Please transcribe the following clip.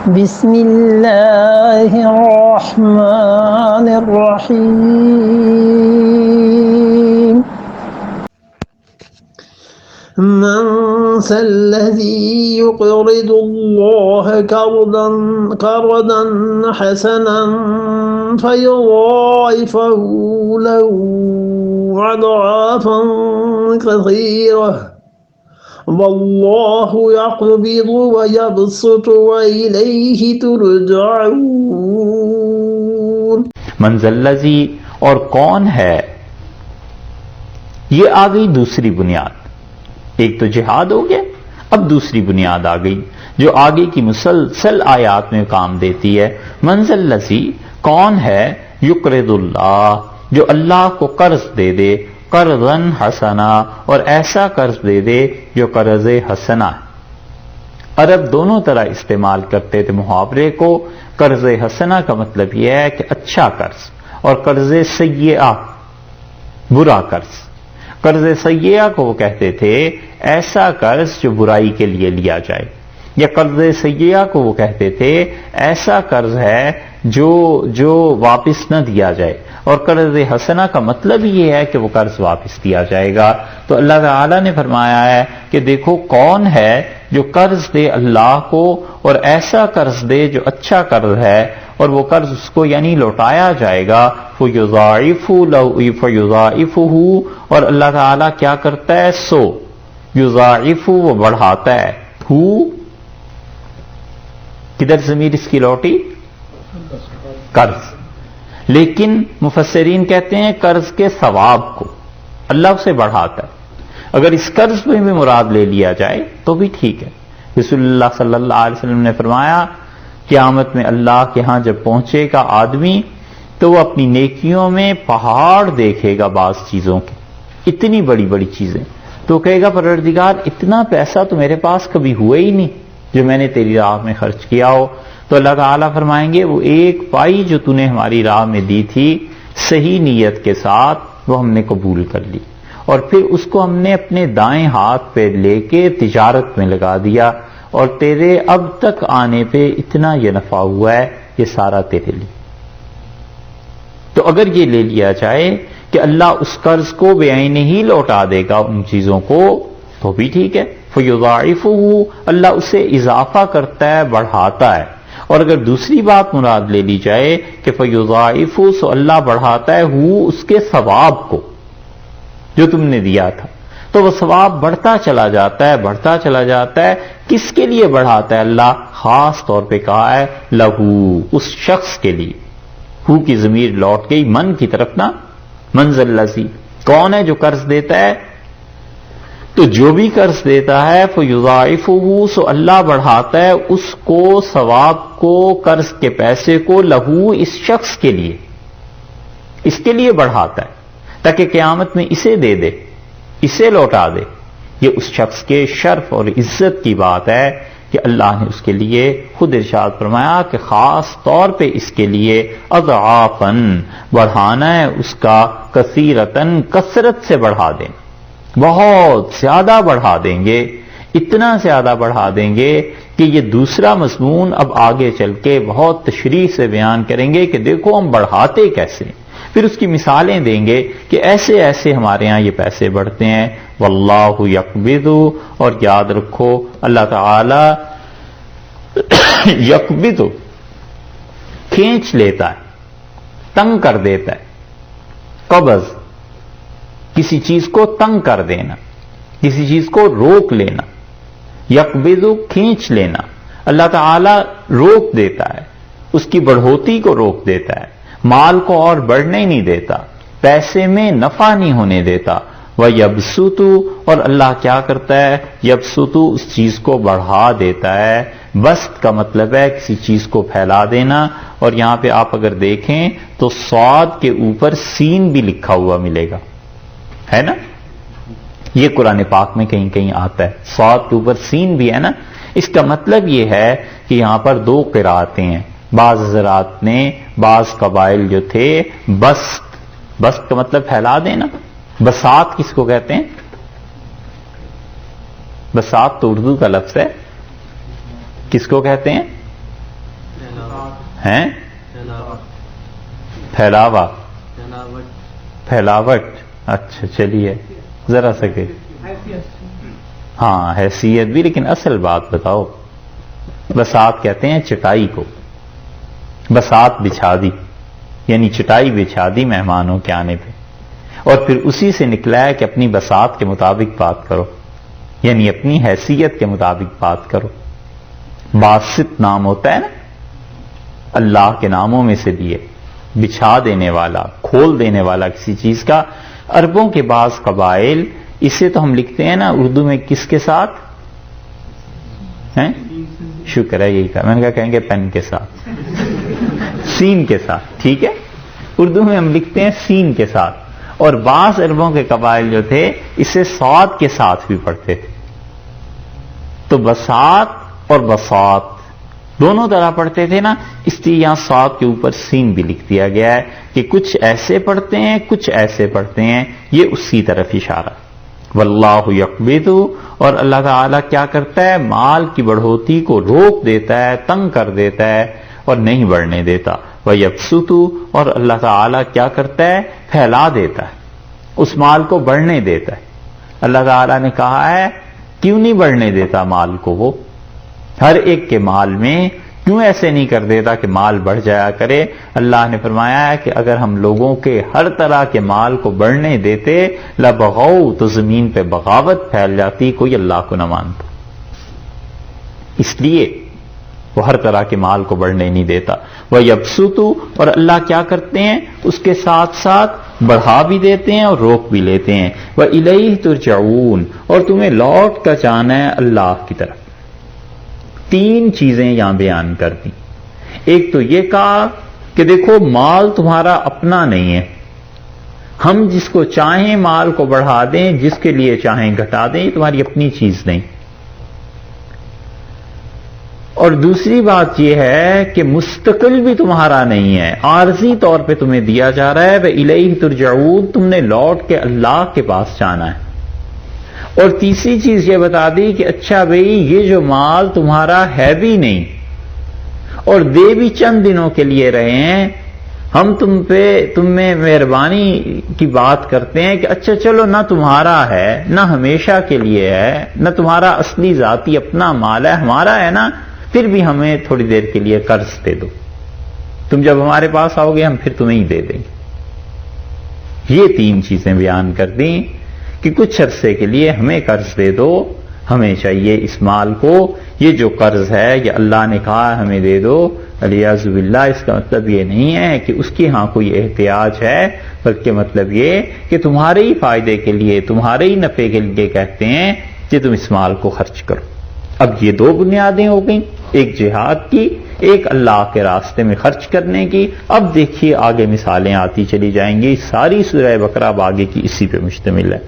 بسم اللہ الرحمن الرحیم من ذا الذی یقرض اللہ قرضا حسنا فیضاعفه له اضعافا کثیرة واللہ یقبض ویبسط وإلیہ ترجعون۔ من ذا الذی، اور کون ہے، یہ آ گئی دوسری بنیاد۔ ایک تو جہاد ہو گیا، اب دوسری بنیاد آ گئی جو آگے کی مسلسل آیات میں کام دیتی ہے۔ من ذا الذی، کون ہے، یقرض اللہ، جو اللہ کو قرض دے دے، قرضا حسنا، اور ایسا قرض دے دے جو قرض حسنا ہے۔ عرب دونوں طرح استعمال کرتے تھے محاورے کو۔ قرض حسنا کا مطلب یہ ہے کہ اچھا قرض، اور قرض سیئہ برا قرض۔ قرض سیئہ کو وہ کہتے تھے ایسا قرض جو برائی کے لیے لیا جائے، یا قرض سیئہ کو وہ کہتے تھے ایسا قرض ہے جو واپس نہ دیا جائے، اور قرض حسنہ کا مطلب یہ ہے کہ وہ قرض واپس دیا جائے گا۔ تو اللہ تعالیٰ نے فرمایا ہے کہ دیکھو کون ہے جو قرض دے اللہ کو، اور ایسا قرض دے جو اچھا قرض ہے، اور وہ قرض اس کو یعنی لوٹایا جائے گا۔ فَيُضَاعِفُهُ، اور اللہ تعالیٰ کیا کرتا ہے، سو یضاعف، وہ بڑھاتا ہے۔ ہو کدھر ضمیر اس کی لوٹی، قرض، لیکن مفسرین کہتے ہیں قرض کے ثواب کو اللہ اسے بڑھاتا ہے۔ اگر اس قرض میں بھی مراد لے لیا جائے تو بھی ٹھیک ہے۔ رسول اللہ صلی اللہ علیہ وسلم نے فرمایا قیامت میں اللہ کے ہاں جب پہنچے گا آدمی تو وہ اپنی نیکیوں میں پہاڑ دیکھے گا، بعض چیزوں کے، اتنی بڑی بڑی چیزیں، تو کہے گا پروردگار اتنا پیسہ تو میرے پاس کبھی ہوا ہی نہیں جو میں نے تیری راہ میں خرچ کیا ہو۔ تو اللہ تعالیٰ فرمائیں گے وہ ایک پائی جو تو نے ہماری راہ میں دی تھی صحیح نیت کے ساتھ، وہ ہم نے قبول کر لی، اور پھر اس کو ہم نے اپنے دائیں ہاتھ پہ لے کے تجارت میں لگا دیا، اور تیرے اب تک آنے پہ اتنا یہ نفع ہوا ہے، یہ سارا تیرے لیے۔ تو اگر یہ لے لیا جائے کہ اللہ اس قرض کو بے عین ہی لوٹا دے گا ان چیزوں کو تو بھی ٹھیک ہے۔ فَيُضَاعِفُهُ، اللہ اسے اضافہ کرتا ہے، بڑھاتا ہے۔ اور اگر دوسری بات مراد لے لی جائے کہ فَيُضَاعِفُ، سو اللہ بڑھاتا ہے ہو، اس کے ثواب کو جو تم نے دیا تھا، تو وہ ثواب بڑھتا چلا جاتا ہے، بڑھتا چلا جاتا ہے۔ کس کے لیے بڑھاتا ہے اللہ؟ خاص طور پہ کہا ہے لہو، اس شخص کے لیے۔ ہو کی ضمیر لوٹ گئی من کی طرف نا۔ من ذا الذی، کون ہے جو قرض دیتا ہے؟ تو جو بھی قرض دیتا ہے فَيُضَاعِفُهُ، سو اللہ بڑھاتا ہے اس کو، ثواب کو، قرض کے پیسے کو، لہو، اس شخص کے لیے، اس کے لیے بڑھاتا ہے تاکہ قیامت میں اسے دے دے، اسے لوٹا دے۔ یہ اس شخص کے شرف اور عزت کی بات ہے کہ اللہ نے اس کے لیے خود ارشاد فرمایا کہ خاص طور پہ اس کے لیے اضعافاً، بڑھانا ہے اس کا، کثیرتاً، کثرت سے بڑھا دیں، بہت زیادہ بڑھا دیں گے، اتنا زیادہ بڑھا دیں گے کہ یہ دوسرا مضمون اب آگے چل کے بہت تشریح سے بیان کریں گے کہ دیکھو ہم بڑھاتے کیسے، پھر اس کی مثالیں دیں گے کہ ایسے ایسے ہمارے ہاں یہ پیسے بڑھتے ہیں۔ واللہ یقبض، اور یاد رکھو اللہ تعالی یقبض، کھینچ لیتا ہے، تنگ کر دیتا ہے۔ قبض، کسی چیز کو تنگ کر دینا، کسی چیز کو روک لینا۔ یقبض، کھینچ لینا۔ اللہ تعالی روک دیتا ہے، اس کی بڑھوتی کو روک دیتا ہے، مال کو اور بڑھنے نہیں دیتا، پیسے میں نفع نہیں ہونے دیتا۔ وَيَبْسُطُ، اور اللہ کیا کرتا ہے، یبسط، اس چیز کو بڑھا دیتا ہے۔ بسط کا مطلب ہے کسی چیز کو پھیلا دینا، اور یہاں پہ آپ اگر دیکھیں تو صاد کے اوپر سین بھی لکھا ہوا ملے گا، ہے نا؟ یہ قرآن پاک میں کہیں کہیں آتا ہے، صاد کے اوپر سین بھی ہے نا۔ اس کا مطلب یہ ہے کہ یہاں پر دو قراتیں ہیں۔ بعض حضرات نے، بعض قبائل جو تھے، بسط، بسط کا مطلب پھیلا دینا۔ بساط کس کو کہتے ہیں؟ بساط تو اردو کا لفظ ہے، کس کو کہتے ہیں؟ ہیں پھیلاوا پھیلاوٹ. اچھا چلیے ذرا سکے ہاں حیثیت بھی, لیکن اصل بات بتاؤ. بساط کہتے ہیں چٹائی کو, بساط بچھا دی یعنی چٹائی بچھا دی مہمانوں کے آنے پہ, اور پھر اسی سے نکلا ہے کہ اپنی بساط کے مطابق بات کرو, یعنی اپنی حیثیت کے مطابق بات کرو. باسط نام ہوتا ہے نا اللہ کے ناموں میں سے بھی ہے, بچھا دینے والا, کھول دینے والا کسی چیز کا. عربوں کے بعض قبائل اسے تو ہم لکھتے ہیں نا اردو میں کس کے ساتھ ہیں, شکر ہے یہی کہا میں نے کہا کہیں گے پین کے ساتھ, سین کے ساتھ. ٹھیک ہے, اردو میں ہم لکھتے ہیں سین کے ساتھ, اور بعض عربوں کے قبائل جو تھے اسے صاد کے ساتھ بھی پڑھتے تھے. تو بساط اور بساط دونوں طرح پڑھتے تھے نا, اس لیے یہاں صاد کے اوپر سین بھی لکھ دیا گیا ہے کہ کچھ ایسے پڑھتے ہیں کچھ ایسے پڑھتے ہیں, یہ اسی طرف اشارہ. واللہ یقبض, اور اللہ تعالیٰ کیا کرتا ہے, مال کی بڑھوتی کو روک دیتا ہے, تنگ کر دیتا ہے اور نہیں بڑھنے دیتا. وَيَبْسُطُ, اور اللہ تعالیٰ کیا کرتا ہے, پھیلا دیتا ہے, اس مال کو بڑھنے دیتا ہے. اللہ تعالیٰ نے کہا ہے کیوں نہیں بڑھنے دیتا مال کو, وہ ہر ایک کے مال میں کیوں ایسے نہیں کر دیتا کہ مال بڑھ جایا کرے. اللہ نے فرمایا ہے کہ اگر ہم لوگوں کے ہر طرح کے مال کو بڑھنے دیتے لبغوا, تو زمین پہ بغاوت پھیل جاتی, کوئی اللہ کو نہ مانتا. اس لیے وہ ہر طرح کے مال کو بڑھنے نہیں دیتا. وَيَبْسُطُ, اور اللہ کیا کرتے ہیں اس کے ساتھ ساتھ بڑھا بھی دیتے ہیں اور روک بھی لیتے ہیں. وَإِلَيْهِ تُرْجَعُونَ, اور تمہیں لوٹ کر جانا ہے اللہ کی طرف. تین چیزیں یہاں بیان کر دی. ایک تو یہ کہا کہ دیکھو مال تمہارا اپنا نہیں ہے, ہم جس کو چاہیں مال کو بڑھا دیں, جس کے لیے چاہیں گھٹا دیں, یہ تمہاری اپنی چیز نہیں. اور دوسری بات یہ ہے کہ مستقل بھی تمہارا نہیں ہے, عارضی طور پہ تمہیں دیا جا رہا ہے. وَإِلَيْهِ تُرْجَعُونَ, تم نے لوٹ کے اللہ کے پاس جانا ہے. اور تیسری چیز یہ بتا دی کہ اچھا بھئی یہ جو مال تمہارا ہے بھی نہیں اور دے بھی چند دنوں کے لیے رہے ہیں, ہم تم میں مہربانی کی بات کرتے ہیں کہ اچھا چلو نہ تمہارا ہے نہ ہمیشہ کے لیے ہے, نہ تمہارا اصلی ذاتی اپنا مال ہے, ہمارا ہے نا, پھر بھی ہمیں تھوڑی دیر کے لیے قرض دے دو, تم جب ہمارے پاس آؤ گے ہم پھر تمہیں ہی دے دیں گے. یہ تین چیزیں بیان کر دیں کہ کچھ عرصے کے لیے ہمیں قرض دے دو, ہمیں چاہیے اس مال کو, یہ جو قرض ہے یہ اللہ نے کہا ہمیں دے دو. علیاذ باللہ, اس کا مطلب یہ نہیں ہے کہ اس کے ہاں کوئی احتیاج ہے, بلکہ مطلب یہ کہ تمہارے ہی فائدے کے لیے, تمہارے ہی نفع کے لیے کہتے ہیں کہ تم اس مال کو خرچ کرو. اب یہ دو بنیادیں ہو گئیں, ایک جہاد کی, ایک اللہ کے راستے میں خرچ کرنے کی. اب دیکھیے آگے مثالیں آتی چلی جائیں گی. ساری سورہ بقرہ اب آگے کی اسی پہ مشتمل ہے.